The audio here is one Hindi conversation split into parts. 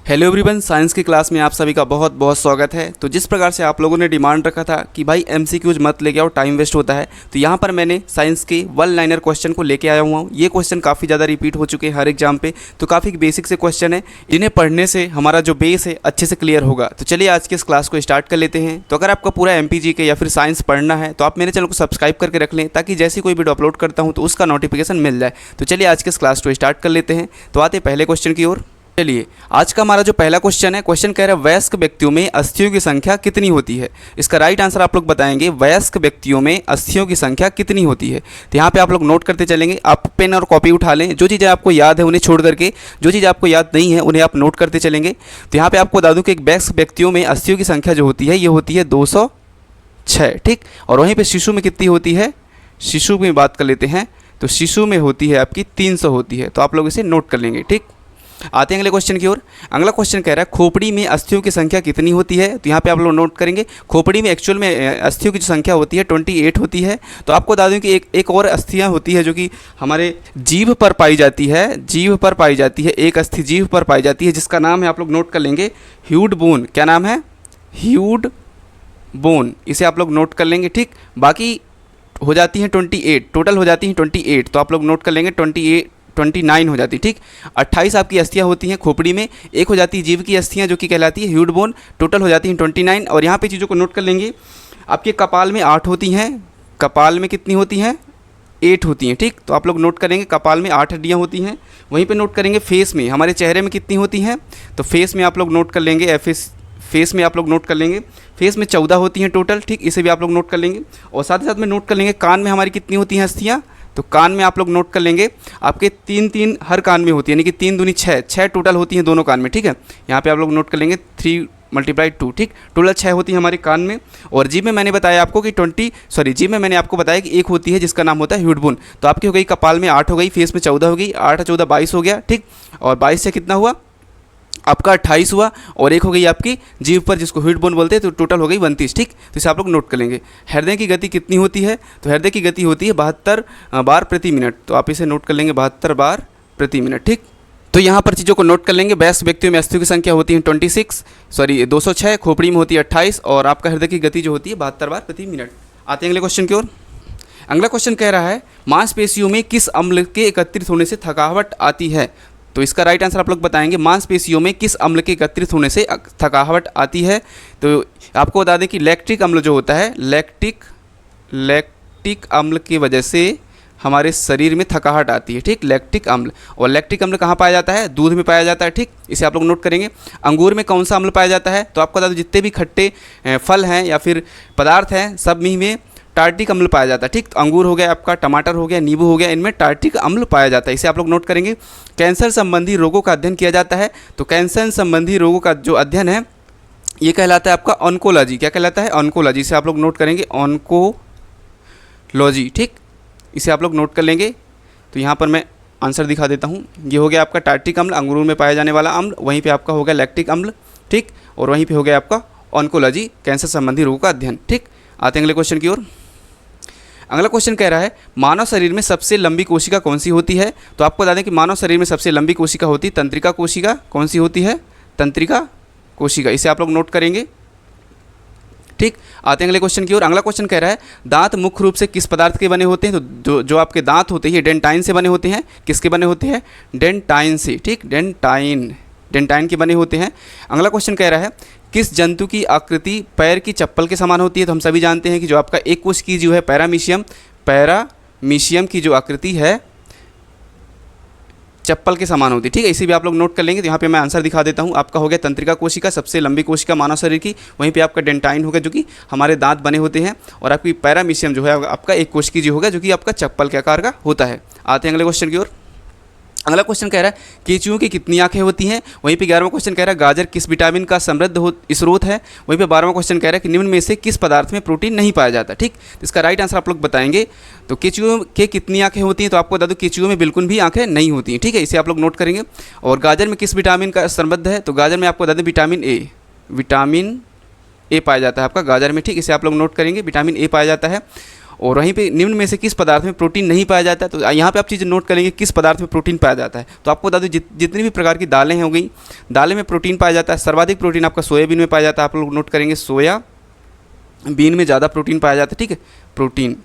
हेलो एवरीवन, साइंस की क्लास में आप सभी का बहुत बहुत स्वागत है। तो जिस प्रकार से आप लोगों ने डिमांड रखा था कि भाई एमसीक्यूज मत लेके आओ, टाइम वेस्ट होता है, तो यहाँ पर मैंने साइंस के वन लाइनर क्वेश्चन को लेके आया हुआ हूँ। ये क्वेश्चन काफ़ी ज़्यादा रिपीट हो चुके हैं हर एग्जाम पे, तो काफ़ी बेसिक से क्वेश्चन है जिन्हें पढ़ने से हमारा जो बेस है अच्छे से क्लियर होगा। तो चलिए आज के इस क्लास को स्टार्ट कर लेते हैं। तो अगर आपका पूरा एमपीजी के या फिर साइंस पढ़ना है तो आप मेरे चैनल को सब्सक्राइब करके रख लें, ताकि जैसे कोई वीडियो अपलोड करता हूँ तो उसका नोटिफिकेशन मिल जाए। तो चलिए आज के इस क्लास को स्टार्ट कर लेते हैं। तो आते पहले क्वेश्चन की ओर। चलिए आज का हमारा जो पहला क्वेश्चन है, क्वेश्चन कह रहा है वयस्क व्यक्तियों में अस्थियों की संख्या कितनी होती है। इसका राइट आंसर आप लोग बताएंगे, वयस्क व्यक्तियों में अस्थियों की संख्या कितनी होती है। तो यहाँ पे आप लोग नोट करते चलेंगे, आप पेन और कॉपी उठा लें, जो चीज़ें आपको याद है उन्हें छोड़ करके जो चीज़ आपको याद नहीं है उन्हें आप नोट करते चलेंगे। तो यहाँ पे आपको बता दूँ कि एक वयस्क व्यक्तियों में अस्थियों की संख्या जो होती है ये होती है 206, ठीक। और वहीं पर शिशु में कितनी होती है, शिशु में बात कर लेते हैं, तो शिशु में होती है आपकी 300 होती है। तो आप लोग इसे नोट कर लेंगे, ठीक। आते हैं अगले क्वेश्चन की ओर। अगला क्वेश्चन कह रहा है खोपड़ी में अस्थियों की संख्या कितनी होती है। तो यहाँ पे आप लोग नोट करेंगे, खोपड़ी में एक्चुअल में अस्थियों की जो संख्या होती है 28 होती है। तो आपको बता दूं कि एक और अस्थियाँ होती है जो कि हमारे जीभ पर पाई जाती है, जीभ पर पाई जाती है, एक अस्थि जीभ पर पाई जाती है जिसका नाम है, आप लोग नोट कर लेंगे, ह्यूड बोन। क्या नाम है, ह्यूड बोन। इसे आप लोग नोट कर लेंगे, ठीक। बाकी हो जाती हैं 28, टोटल हो जाती हैं 28, तो आप लोग नोट कर लेंगे 29 हो जाती है, ठीक। 28 आपकी अस्थियाँ होती हैं खोपड़ी में, एक हो जाती है जीव की अस्थियाँ जो कि कहलाती है ह्यूड बोन, टोटल हो जाती हैं 29। और यहाँ पे चीज़ों को नोट कर लेंगे, आपके कपाल में 8 होती हैं, कपाल में कितनी होती हैं, 8 होती हैं, ठीक। तो आप लोग नोट करेंगे कपाल में 8 हड्डियाँ होती हैं। वहीं पे नोट करेंगे फेस में, हमारे चेहरे में कितनी होती हैं, तो फेस में आप लोग नोट कर लेंगे, फेस में आप लोग नोट कर लेंगे, फेस में 14 होती हैं टोटल, ठीक। इसे भी आप लोग नोट कर लेंगे। और साथ ही साथ में नोट कर लेंगे कान में हमारी कितनी होती हैं अस्थियाँ, तो कान में आप लोग नोट कर लेंगे आपके 3 हर कान में होती है, यानी कि 3 दूनी 6 टोटल होती हैं दोनों कान में, ठीक है। यहाँ पे आप लोग नोट कर लेंगे 3 × 2, ठीक। टोटल 6 होती है हमारे कान में। और जीभ में मैंने बताया आपको कि जीभ में मैंने आपको बताया कि एक होती है जिसका नाम होता है ह्यूड बोन। तो आपकी हो गई कपाल में 8 हो गई, फेस में 14 हो गई, 8 14 22 हो गया, ठीक। और 22 से कितना हुआ आपका 28 हुआ, और एक हो गई आपकी जीभ पर जिसको ह्यूड बोन बोलते हैं, तो टोटल हो गई 29, ठीक। तो इसे आप लोग नोट कर लेंगे। हृदय की गति कितनी होती है, तो हृदय की गति होती है 72 बार प्रति मिनट। तो आप इसे नोट कर लेंगे 72 बार प्रति मिनट, ठीक। तो यहाँ पर चीज़ों को नोट कर लेंगे। वयस्क व्यक्तियों में अस्थियों की संख्या होती है 206, खोपड़ी में होती है 28, और आपका हृदय की गति जो होती है 72 बार प्रति मिनट। आते हैं अगले क्वेश्चन की ओर। अगला क्वेश्चन कह रहा है मांसपेशियों में किस अम्ल के एकत्रित होने से थकावट आती है। तो इसका राइट आंसर आप लोग बताएंगे, मांसपेशियों में किस अम्ल के एकत्रित होने से थकावट आती है। तो आपको बता दें कि लैक्टिक अम्ल जो होता है, लैक्टिक अम्ल की वजह से हमारे शरीर में थकावट आती है, ठीक। लैक्टिक अम्ल, और लैक्टिक अम्ल कहाँ पाया जाता है, दूध में पाया जाता है, ठीक। इसे आप लोग नोट करेंगे। अंगूर में कौन सा अम्ल पाया जाता है, तो आपको बता दो जितने भी खट्टे फल हैं या फिर पदार्थ हैं सब में टार्टिक अम्ल पाया जाता है, ठीक। तो अंगूर हो गया आपका, टमाटर हो गया, नींबू हो गया, इनमें टार्टिक अम्ल पाया जाता है। इसे आप लोग नोट करेंगे। कैंसर संबंधी रोगों का अध्ययन किया जाता है, तो कैंसर संबंधी रोगों का जो अध्ययन है ये कहलाता है आपका ऑन्कोलॉजी। क्या कहलाता है, ऑन्कोलॉजी। इसे आप लोग नोट करेंगे, ऑन्कोलॉजी, ठीक। इसे आप लोग नोट कर लेंगे। तो यहाँ पर मैं आंसर दिखा देता हूँ। ये हो गया आपका टार्टिक अम्ल, अंगूरों में पाया जाने वाला अम्ल, वहीं पर आपका हो गया लैक्टिक अम्ल, ठीक। और वहीं पर हो गया आपका ऑन्कोलॉजी, कैंसर संबंधी रोगों का अध्ययन, ठीक। आते हैं अगले क्वेश्चन की ओर। अगला क्वेश्चन कह रहा है मानव शरीर में सबसे लंबी कोशिका कौन सी होती है। तो आपको बता दें कि मानव शरीर में सबसे लंबी कोशिका होती है तंत्रिका कोशिका। कौन सी होती है, तंत्रिका कोशिका। इसे आप लोग नोट करेंगे, ठीक। आते हैं अगले क्वेश्चन की ओर। अगला क्वेश्चन कह रहा है दांत मुख्य रूप से किस पदार्थ के बने होते हैं। तो जो आपके दांत होते हैं डेंटाइन से बने होते हैं। किसके बने होते हैं, डेंटाइन से, ठीक। डेंटाइन के बने होते हैं। अगला क्वेश्चन कह रहा है किस जंतु की आकृति पैर की चप्पल के समान होती है। तो हम सभी जानते हैं कि जो आपका एक कोश की जो है पैरामीशियम की जो आकृति है चप्पल के समान होती है, ठीक है। इसे भी आप लोग नोट कर लेंगे। तो यहाँ पे मैं आंसर दिखा देता हूँ। आपका हो गया तंत्रिका कोशिका, सबसे लंबी कोशिका मानव शरीर की। वहीं पे आपका डेंटाइन होगा जो कि हमारे दांत बने होते हैं, और आपकी पैरामीशियम जो है आपका एक कोश की जो होगा जो कि आपका चप्पल के आकार का होता है। आते हैं अगले क्वेश्चन की ओर। अगला क्वेश्चन कह रहा है केंचुओं की कितनी आंखें होती हैं। वहीं पे 11वां क्वेश्चन कह रहा है गाजर किस विटामिन का समृद्ध स्रोत है। वहीं पे 12वां क्वेश्चन कह रहा है कि निम्न में से किस पदार्थ में प्रोटीन नहीं पाया जाता, ठीक। तो इसका राइट आंसर आप लोग बताएंगे। तो केंचुओं के कितनी आंखें होती हैं, तो आपको बता दो केंचुओं में बिल्कुल भी आंखें नहीं होती हैं, ठीक है। इसे आप लोग नोट करेंगे। और गाजर में किस विटामिन का समृद्ध है, तो गाजर में आपको बता दें विटामिन ए पाया जाता है आपका गाजर में, ठीक। इसे आप लोग नोट करेंगे, विटामिन ए पाया जाता है। और वहीं पे निम्न में से किस पदार्थ में प्रोटीन नहीं पाया जाता है, तो यहाँ पे आप चीज़ नोट करेंगे किस पदार्थ में प्रोटीन पाया जाता है। तो आपको बता दूँ जितनी भी प्रकार की दालें हो गई, दालें में प्रोटीन पाया जाता है। सर्वाधिक प्रोटीन आपका सोयाबीन में पाया जाता है, आप लोग नोट करेंगे सोयाबीन में ज़्यादा प्रोटीन पाया जाता है, ठीक है। प्रोटीन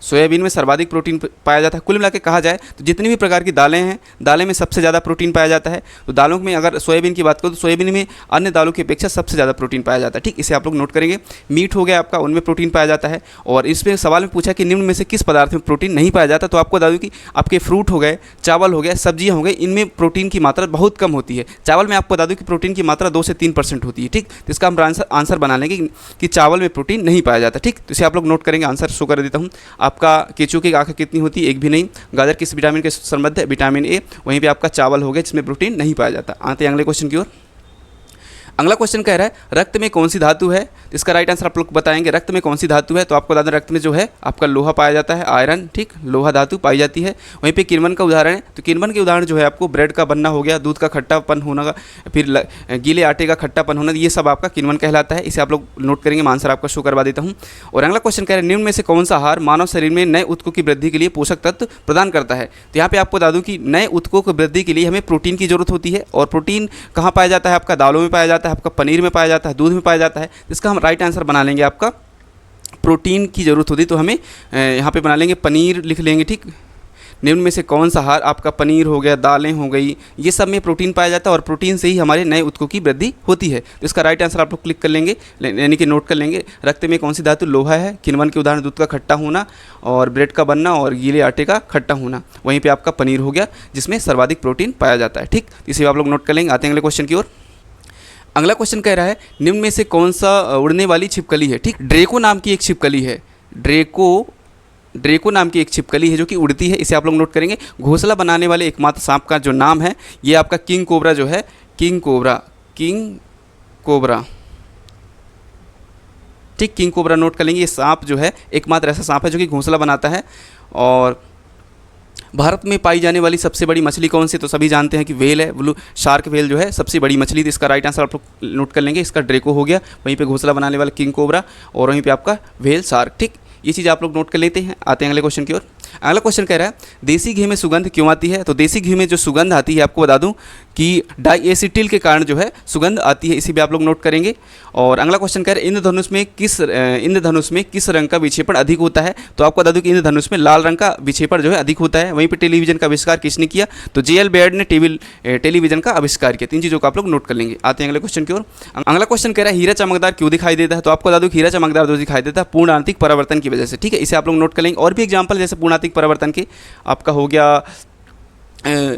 सोयाबीन में सर्वाधिक प्रोटीन पाया जाता है। कुल मिला के कहा जाए तो जितनी भी प्रकार की दालें हैं, दालें में सबसे ज़्यादा प्रोटीन पाया जाता है। तो दालों में अगर सोयाबीन की बात करो तो सोयाबीन में अन्य दालों की अपेक्षा सबसे ज़्यादा प्रोटीन पाया जाता है, ठीक। इसे आप लोग नोट करेंगे। मीट हो गया आपका, उनमें प्रोटीन पाया जाता है। और इसमें सवाल में पूछा कि निम्न में से किस पदार्थ में प्रोटीन नहीं पाया जाता, तो आपको बता दूँ कि आपके फ्रूट हो गए, चावल हो गए, सब्जियाँ हो गई, इनमें प्रोटीन की मात्रा बहुत कम होती है। चावल में आपको बता दूँ कि प्रोटीन की मात्रा 2 से 3% होती है, ठीक। तो इसका हम आंसर बना लेंगे कि चावल में प्रोटीन नहीं पाया जाता, ठीक। तो इसे आप लोग नोट करेंगे। आंसर शो कर देता हूँ। आपका केचू की आंखें कितनी होती है? एक भी नहीं। गाजर किस विटामिन के समृद्ध है? Vitamin A. वहीं पे आपका चावल हो गया जिसमें प्रोटीन नहीं पाया जाता। आते हैं अगले क्वेश्चन की ओर। अगला क्वेश्चन कह रहा है रक्त में कौन सी धातु है, तो इसका राइट आंसर आप लोग बताएंगे। रक्त में कौन सी धातु है, तो आपको बता दें रक्त में जो है आपका लोहा पाया जाता है, आयरन, ठीक। लोहा धातु पाई जाती है। वहीं पे किण्वन का उदाहरण है, तो किण्वन के उदाहरण जो है आपको ब्रेड का बनना हो गया, दूध का खट्टापन होना, फिर गीले आटे का खट्टापन होना, ये सब आपका किण्वन कहलाता है। इसे आप लोग नोट करेंगे। मैं आंसर आपका शो करवा देता हूँ। और अगला क्वेश्चन कह रहा है निम्न में से कौन सा आहार मानव शरीर में नए ऊतकों की वृद्धि के लिए पोषक तत्व प्रदान करता है। तो यहाँ पे आपको बता दूँ कि नए ऊतकों की वृद्धि के लिए हमें प्रोटीन की जरूरत होती है। और प्रोटीन कहाँ पाया जाता है? आपका दालों में पाया जाता है, आपका पनीर में पाया जाता है, दूध में पाया जाता है। इसका हम राइट आंसर बना लेंगे। आपका प्रोटीन की ज़रूरत होती है तो हमें यहाँ पे बना लेंगे पनीर लिख लेंगे, ठीक। निम्न में से कौन सा आहार? आपका पनीर हो गया, दालें हो गई, ये सब में प्रोटीन पाया जाता है और प्रोटीन से ही हमारे नए ऊतकों की वृद्धि होती है। तो इसका राइट आंसर आप लोग क्लिक कर लेंगे, यानी कि नोट कर लेंगे। रक्त में कौन सी धातु? लोहा है। किण्वन के उदाहरण दूध का खट्टा होना और ब्रेड का बनना और गीले आटे का खट्टा होना। वहीं पर आपका पनीर हो गया जिसमें सर्वाधिक प्रोटीन पाया जाता है, ठीक। इसे आप लोग नोट कर लेंगे। आते हैं अगले क्वेश्चन की ओर। अगला क्वेश्चन कह रहा है निम्न में से कौन सा उड़ने वाली छिपकली है, ठीक। ड्रेको नाम की एक छिपकली है। ड्रेको नाम की एक छिपकली है जो कि उड़ती है। इसे आप लोग नोट करेंगे। घोंसला बनाने वाले एकमात्र सांप का जो नाम है ये आपका किंग कोबरा जो है, किंग कोबरा, ठीक। किंग कोबरा नोट कर लेंगे। ये सांप जो है एकमात्र ऐसा सांप है जो कि घोंसला बनाता है। और भारत में पाई जाने वाली सबसे बड़ी मछली कौन सी? तो सभी जानते हैं कि व्हेल है, ब्लू शार्क व्हेल जो है सबसे बड़ी मछली। तो इसका राइट आंसर आप लोग नोट कर लेंगे। इसका ड्रेको हो गया, वहीं पे घोंसला बनाने वाला किंग कोबरा और वहीं पे आपका व्हेल शार्क, ठीक। ये चीज़ आप लोग नोट कर लेते हैं। आते हैं अगले क्वेश्चन की ओर। अगला क्वेश्चन कह रहा है देसी घी में सुगंध क्यों आती है। तो देसी घी में जो सुगंध आती है आपको बता दूं कि डाइएसिटिल के कारण जो है सुगंध आती है। इसी भी आप लोग नोट करेंगे। और अगला क्वेश्चन कह रहा है इंद्रधनुष में किस रंग का विक्षेपण अधिक होता है। तो आपको बता दूं कि इंद्रधनुष में लाल रंग का विक्षेपण जो है अधिक होता है। वहीं पर टेलीविजन का आविष्कार किसने किया? तो JL बेयर्ड ने टेलीविजन का आविष्कार किया। 3 चीज़ों को आप लोग नोट कर लेंगे। आते हैं अगले क्वेश्चन की ओर। अगला क्वेश्चन कह रहा है हीरा चमकदार क्यों दिखाई देता है। तो आपको बता दूं हीरा चमकदार जो दिखाई देता है पूर्ण आंतरिक परावर्तन की वजह से, ठीक है। इसे आप लोग नोट कर लेंगे। और भी एग्जाम्पल जैसे पूर्णांतिक परावर्तन के आपका हो गया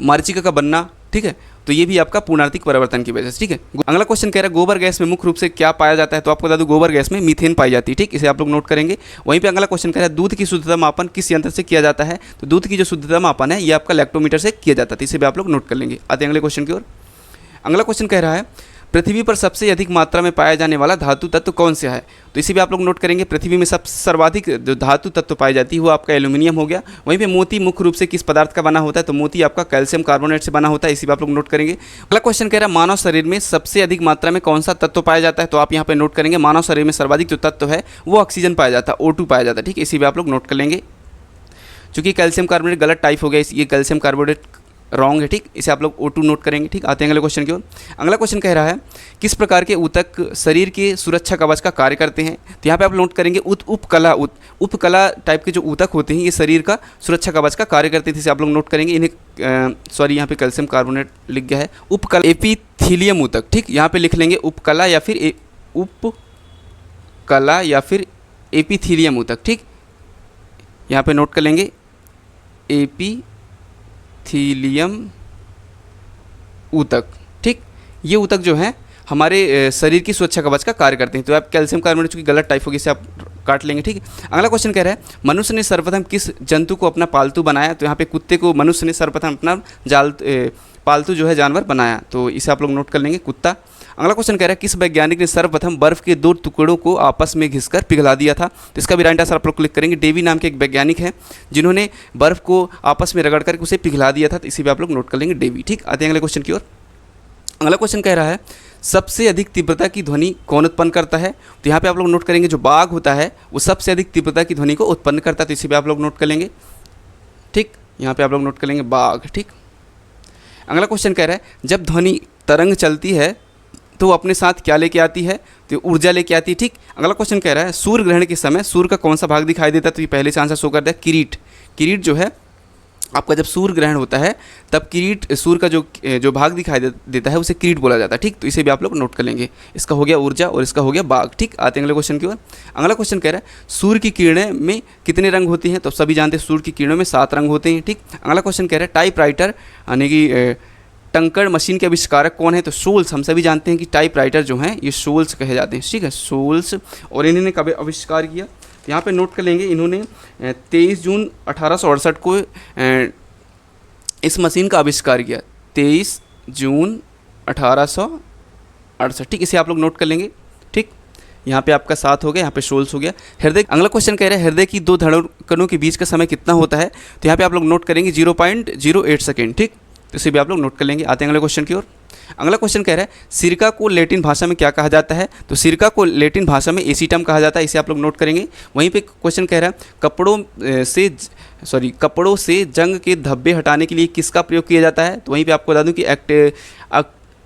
मरीचिका का बनना, ठीक है। तो ये भी आपका पूर्णांतिक परावर्तन की वजह से, ठीक है। अगला क्वेश्चन कह रहा है गोबर गैस में मुख्य रूप से क्या पाया जाता है। तो आपको बता दूं गोबर गैस में मीथेन पाई जाती है, ठीक। इसे आप लोग नोट करेंगे। वहीं पे अगला क्वेश्चन कह रहा है दूध की शुद्धता मापन किस यंत्र से किया जाता है। तो दूध की जो शुद्धता मापन है ये आपका लैक्टोमीटर से किया जाता है। इसे भी आप लोग नोट कर लेंगे। आते हैं अगले क्वेश्चन की ओर। अगला क्वेश्चन कह रहा है पृथ्वी पर सबसे अधिक मात्रा में पाया जाने वाला धातु तत्व कौन सा है। तो इसे भी आप लोग नोट करेंगे। पृथ्वी में सबसे सर्वाधिक जो धातु तत्व पाई जाती है वो आपका एल्यूमिनियम हो गया। वहीं पे मोती मुख्य रूप से किस पदार्थ का बना होता है। तो मोती आपका कैल्शियम कार्बोनेट से बना होता है। इसे भी आप लोग नोट करेंगे। अगला क्वेश्चन कह रहा है मानव शरीर में सबसे अधिक मात्रा में कौन सा तत्व पाया जाता है। तो आप यहाँ पे नोट करेंगे मानव शरीर में सर्वाधिक जो तत्व है वो ऑक्सीजन पाया जाता है, O2 पाया जाता है, ठीक। इसे भी आप लोग नोट कर लेंगे। चूँकि कैल्शियम कार्बोनेट गलत टाइप हो गया, ये कैल्शियम कार्बोनेट रॉन्ग है, ठीक। इसे आप लोग O2 नोट करेंगे, ठीक। आते हैं अगले क्वेश्चन की ओर। अगला क्वेश्चन कह रहा है किस प्रकार के ऊतक शरीर के सुरक्षा कवच का कार्य करते हैं। तो यहाँ पे आप नोट करेंगे उपकला टाइप के जो ऊतक होते हैं ये शरीर का सुरक्षा कवच का कार्य करते हैं। इसे आप लोग नोट करेंगे। इन्हें यहाँ पे कैल्शियम कार्बोनेट लिख गया है। उपकला एपिथीलियम ऊतक, ठीक। यहाँ पे लिख लेंगे उपकला या फिर एपिथीलियम ऊतक, ठीक। यहाँ पे नोट कर लेंगे एपिथीलियम ऊतक, ठीक। ये ऊतक जो है हमारे शरीर की सुरक्षा कवच का कार्य करते हैं। तो आप कैल्शियम कार्बोनेट चूँकि गलत टाइप होगी इसे आप काट लेंगे, ठीक है। अगला क्वेश्चन कह रहा है मनुष्य ने सर्वप्रथम किस जंतु को अपना पालतू बनाया। तो यहाँ पे कुत्ते को मनुष्य ने सर्वप्रथम अपना पालतू जो है जानवर बनाया। तो इसे आप लोग नोट कर लेंगे, कुत्ता। अगला क्वेश्चन कह रहा है किस वैज्ञानिक ने सर्वप्रथम बर्फ के 2 टुकड़ों को आपस में घिसकर पिघला दिया था। तो इसका भी राइट आंसर आप लोग क्लिक करेंगे। डेवी नाम के एक वैज्ञानिक हैं जिन्होंने बर्फ को आपस में रगड़ करके उसे पिघला दिया था। तो इसी भी आप लोग नोट कर लेंगे, डेवी, ठीक। आते हैं अगले क्वेश्चन की ओर। अगला क्वेश्चन कह रहा है सबसे अधिक तीव्रता की ध्वनि कौन उत्पन्न करता है। तो यहाँ पे आप लोग नोट करेंगे जो बाघ होता है वो सबसे अधिक तीव्रता की ध्वनि को उत्पन्न करता है, तो इसी पे आप लोग नोट कर लेंगे। ठीक, यहाँ पे आप लोग नोट कर लेंगे बाघ। ठीक, अगला क्वेश्चन कह रहा है जब ध्वनि तरंग चलती है तो वो अपने साथ क्या लेके आती है, तो ऊर्जा लेके आती है। ठीक, अगला क्वेश्चन कह रहा है सूर्य ग्रहण के समय सूर्य का कौन सा भाग दिखाई देता है, तो ये पहले से आंसर शो करता है किरीट। किरीट जो है आपका जब सूर्य ग्रहण होता है तब किरीट, सूर्य का जो भाग दिखाई देता है उसे किरीट बोला जाता है। ठीक, तो इसे भी आप लोग नोट कर लेंगे। इसका हो गया ऊर्जा और इसका हो गया बाघ। ठीक, आते हैं अगले क्वेश्चन की ओर। अगला क्वेश्चन कह रहा है सूर्य की किरणें में कितने रंग होते हैं, तो सभी जानते हैं सूर्य की किरणों में 7 रंग होते हैं। ठीक, अगला क्वेश्चन कह रहा है टाइपराइटर यानी कि टंकड़ मशीन के आविष्कारक कौन है, तो शोल्स। हम सभी जानते हैं कि टाइपराइटर जो हैं ये शोल्स कहे जाते हैं। ठीक है, शोल्स। और इन्होंने कब आविष्कार किया, तो यहाँ पे नोट कर लेंगे इन्होंने 23 जून 1868 को इस मशीन का आविष्कार किया। 23 जून 1868। ठीक, इसे आप लोग नोट कर लेंगे। ठीक, यहाँ पे आपका 7 हो गया, यहाँ पे शोल्स हो गया। हृदय, अगला क्वेश्चन कह रहा है हृदय की 2 धड़कनों के बीच का समय कितना होता है, तो यहाँ पे आप लोग नोट करेंगे 0.08 सेकेंड। ठीक, तो इसे भी आप लोग नोट कर लेंगे। आते हैं अगले क्वेश्चन की ओर। अगला क्वेश्चन कह रहा है सिरका को लैटिन भाषा में क्या कहा जाता है, तो सिरका को लैटिन भाषा में एसीटम कहा जाता है, इसे आप लोग नोट करेंगे। वहीं पे क्वेश्चन कह रहा है कपड़ों से जंग के धब्बे हटाने के लिए किसका प्रयोग किया जाता है, तो वहीं पे आपको बता दूं कि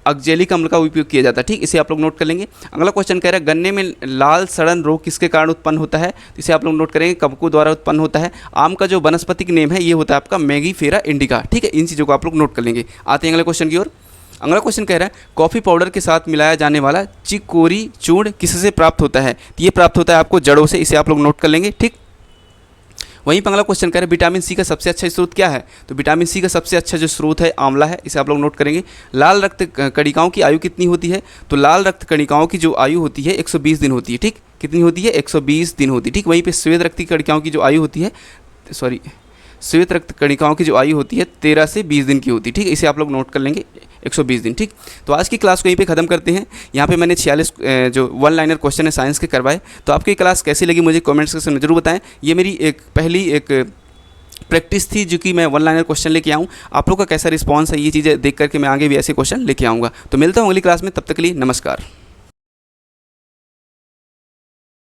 ऑक्जेलिक अम्ल का उपयोग किया जाता है। ठीक, इसे आप लोग नोट कर लेंगे। अगला क्वेश्चन कह रहा है गन्ने में लाल सड़न रोग किसके कारण उत्पन्न होता है, तो इसे आप लोग नोट करेंगे कवकों द्वारा उत्पन्न होता है। आम का जो वनस्पतिक नेम है ये होता है आपका मैगीफेरा इंडिका। ठीक है, इन चीज़ों को आप लोग नोट कर लेंगे। आते हैं अगले क्वेश्चन की ओर। अगला क्वेश्चन कह रहा है कॉफ़ी पाउडर के साथ मिलाया जाने वाला चिकोरी चूर्ण किससे प्राप्त होता है, तो ये प्राप्त होता है आपको जड़ों से, इसे आप लोग नोट कर लेंगे। ठीक, वहीं पर अगला क्वेश्चन कह रहा है विटामिन सी का सबसे अच्छा स्रोत क्या है, तो विटामिन सी का सबसे अच्छा जो स्रोत है आंवला है, इसे आप लोग नोट करेंगे। लाल रक्त कणिकाओं की आयु कितनी होती है, तो लाल रक्त कणिकाओं की जो आयु होती है 120 दिन होती है। ठीक, कितनी होती है, 120 दिन होती है। ठीक, वहीं पे श्वेत रक्त कणिकाओं की जो आयु होती है श्वेत रक्त कणिकाओं की जो आयु होती है 13 से 20 दिन की होती है। ठीक, इसे आप लोग नोट कर लेंगे 120 दिन। ठीक, तो आज की क्लास को यहीं पे ख़त्म करते हैं। यहाँ पे मैंने 46 जो 1 लाइनर क्वेश्चन है साइंस के करवाए। तो आपकी क्लास कैसी लगी मुझे कमेंट सेक्शन में जरूर बताएं। ये मेरी पहली प्रैक्टिस थी जो कि मैं 1 लाइनर क्वेश्चन लेके आऊँ। आप लोगों का कैसा रिस्पॉन्स है ये चीज़ें देख करके मैं आगे भी ऐसे क्वेश्चन लेके आऊँगा। तो मिलता हूँ अगली क्लास में, तब तक के लिए नमस्कार।